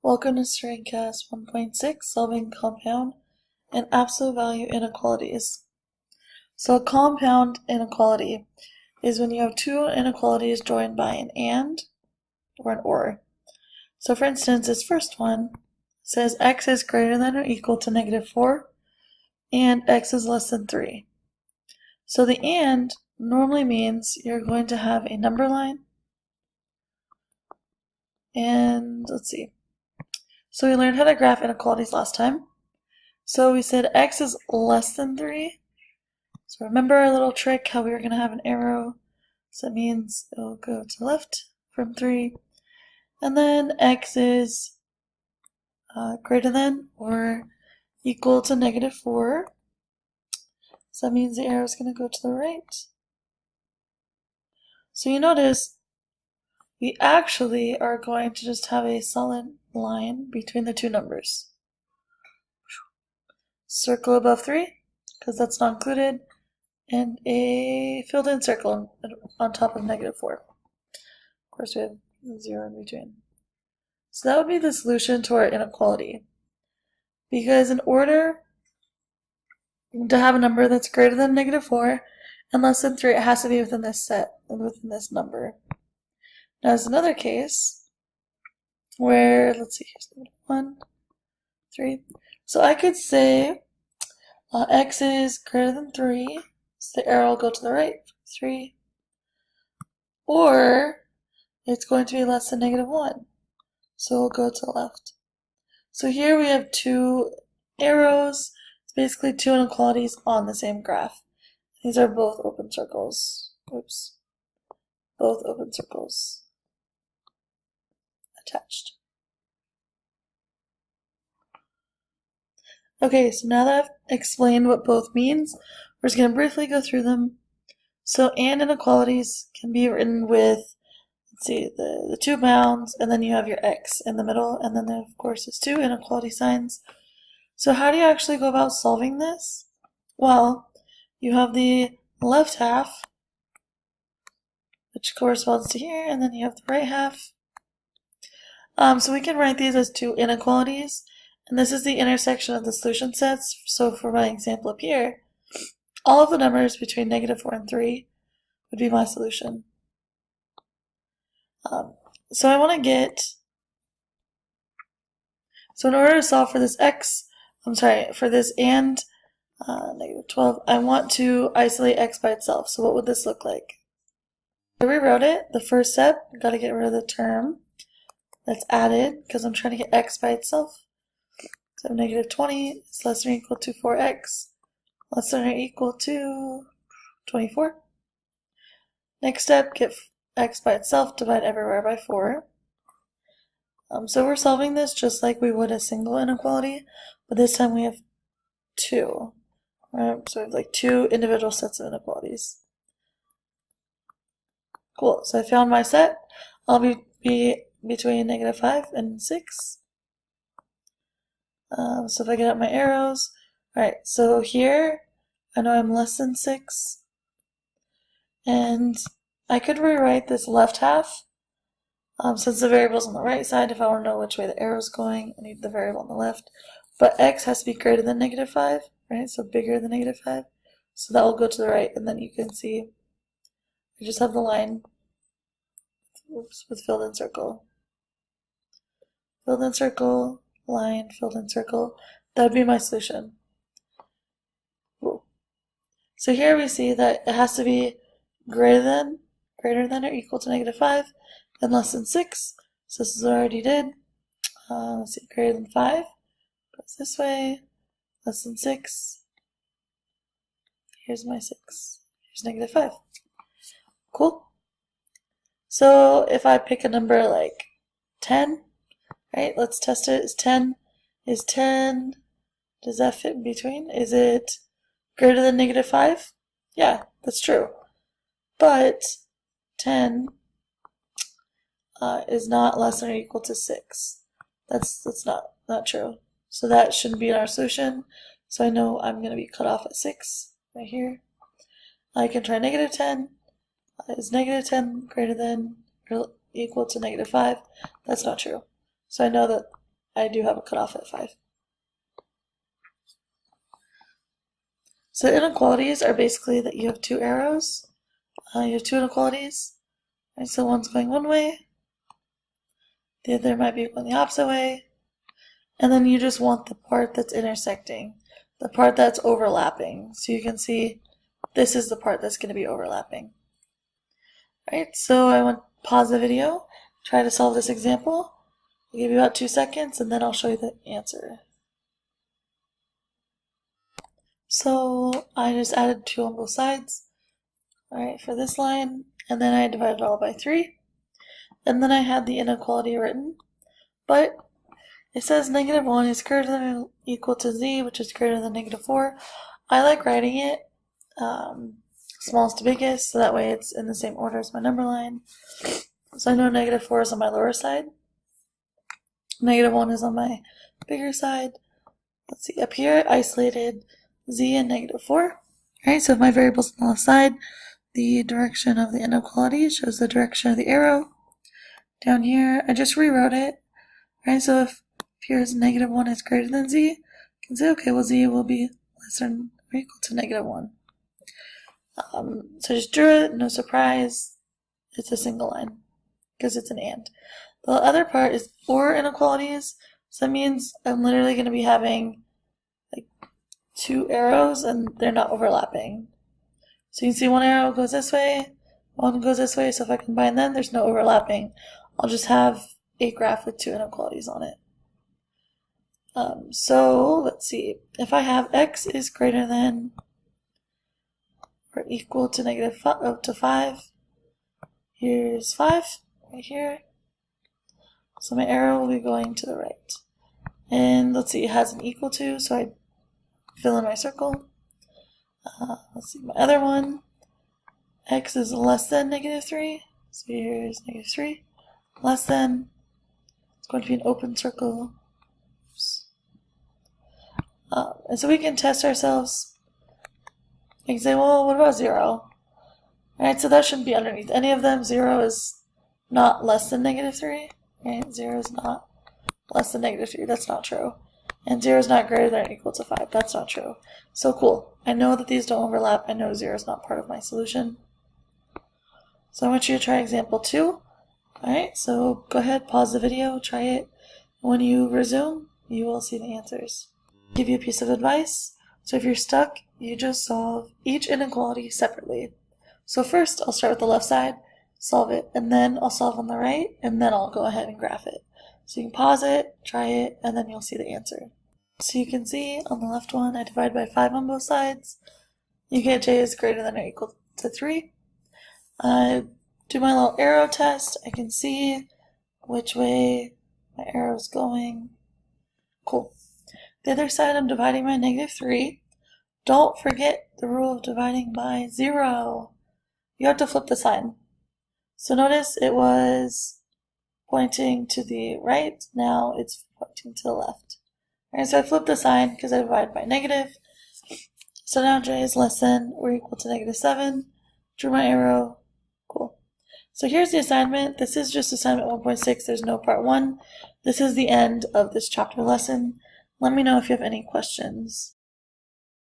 Welcome to Screencast 1.6, Solving Compound and Absolute Value Inequalities. So a compound inequality is when you have two inequalities joined by an and or an or. So for instance, this first one says x is greater than or equal to -4 and x is less than 3. So the and normally means you're going to have a number line, and let's see. So we learned how to graph inequalities last time. So we said x is less than 3. So remember our little trick, how we were going to have an arrow. So that means it will go to the left from 3. And then x is greater than or equal to -4. So that means the arrow is going to go to the right. So you notice we actually are going to just have a solid line between the two numbers. Circle above 3, because that's not included, and a filled in circle on top of -4. Of course, we have 0 in between. So that would be the solution to our inequality. Because in order to have a number that's greater than -4 and less than 3, it has to be within this set and within this number. Now, there's another case where, let's see, here's 1, 3. So I could say x is greater than 3, so the arrow will go to the right, 3. Or it's going to be less than -1, so it'll go to the left. So here we have two arrows. It's basically two inequalities on the same graph. These are both open circles. Oops. Both open circles attached. Okay, so now that I've explained what both means, we're just going to briefly go through them. So and inequalities can be written with, let's see, the two bounds, and then you have your x in the middle, and then there, of course, is two inequality signs. So how do you actually go about solving this? Well, you have the left half, which corresponds to here, and then you have the right half. So we can write these as two inequalities, and this is the intersection of the solution sets. So for my example up here, all of the numbers between -4 and 3 would be my solution. So I want to so in order to solve for this for this and -12, I want to isolate x by itself. So what would this look like? I rewrote it. The first step, I've got to get rid of the term that's added because I'm trying to get x by itself. So -20 is less than or equal to 4x, less than or equal to 24. Next step, get x by itself, divide everywhere by 4. So we're solving this just like we would a single inequality, but this time we have two. Right? So we have like two individual sets of inequalities. Cool, so I found my set. I'll be between -5 and 6. So if I get out my arrows, alright, so here I know I'm less than 6, and I could rewrite this left half. Since the variable's on the right side, if I want to know which way the arrow's going, I need the variable on the left. But x has to be greater than -5, right? So bigger than -5. So that will go to the right, and then you can see I just have the line, with filled in circle. Filled in circle, line, filled in circle. That would be my solution. Cool. So here we see that it has to be greater than or equal to -5 and less than 6. So this is what I already did. Let's see, greater than 5 goes this way, less than 6. Here's my 6. Here's -5. Cool. So if I pick a number like 10, right, let's test it. Is 10, does that fit in between? Is it greater than -5? Yeah, that's true. But 10 is not less than or equal to 6. That's not true. So that shouldn't be in our solution. So I know I'm going to be cut off at 6 right here. I can try -10. Is -10 greater than or equal to -5? That's not true. So I know that I do have a cutoff at 5. So inequalities are basically that you have two arrows. You have two inequalities. Right, so one's going one way, the other might be going the opposite way, and then you just want the part that's intersecting, the part that's overlapping. So you can see this is the part that's going to be overlapping. Right, so I want to pause the video, try to solve this example. I'll give you about 2 seconds and then I'll show you the answer. So I just added 2 on both sides, alright, for this line, and then I divided it all by 3. And then I had the inequality written, but it says -1 is greater than or equal to z, which is greater than -4. I like writing it smallest to biggest, so that way it's in the same order as my number line. So I know -4 is on my lower side, -1 is on my bigger side. Let's see, up here I isolated z and -4. Alright, so if my variable's on the left side, the direction of the inequality shows the direction of the arrow. Down here, I just rewrote it. Alright, so if here's -1 is greater than z, you can say, okay, well z will be less than or equal to -1. So I just drew it, no surprise, it's a single line, because it's an and. The other part is or inequalities, so that means I'm literally going to be having like 2 arrows and they're not overlapping. So you can see one arrow goes this way, one goes this way, so if I combine them, there's no overlapping. I'll just have a graph with 2 inequalities on it. So let's see, if I have x is greater than or equal to -5, here's 5 right here. So my arrow will be going to the right. And let's see, it has an equal to, so I fill in my circle. Let's see, my other one, x is less than -3, so here's -3, less than, it's going to be an open circle. And so we can test ourselves. You can say, well, what about 0? Alright, so that shouldn't be underneath any of them. 0 is not less than -3. Right? 0 is not less than -3. That's not true. And 0 is not greater than or equal to 5. That's not true. So cool. I know that these don't overlap. I know 0 is not part of my solution. So I want you to try example 2. Alright, so go ahead, pause the video, try it. When you resume, you will see the answers. I'll give you a piece of advice. So if you're stuck, you just solve each inequality separately. So first, I'll start with the left side, solve it, and then I'll solve on the right, and then I'll go ahead and graph it. So you can pause it, try it, and then you'll see the answer. So you can see on the left one, I divide by 5 on both sides. You get j is greater than or equal to 3. Do my little arrow test. I can see which way my arrow is going. Cool. The other side, I'm dividing by -3. Don't forget the rule of dividing by 0. You have to flip the sign. So notice it was pointing to the right, now it's pointing to the left. Alright, so I flipped the sign because I divided by negative. So now j is less than or equal to -7. Drew my arrow. Cool. So here's the assignment. This is just assignment 1.6. There's no part 1. This is the end of this chapter lesson. Let me know if you have any questions.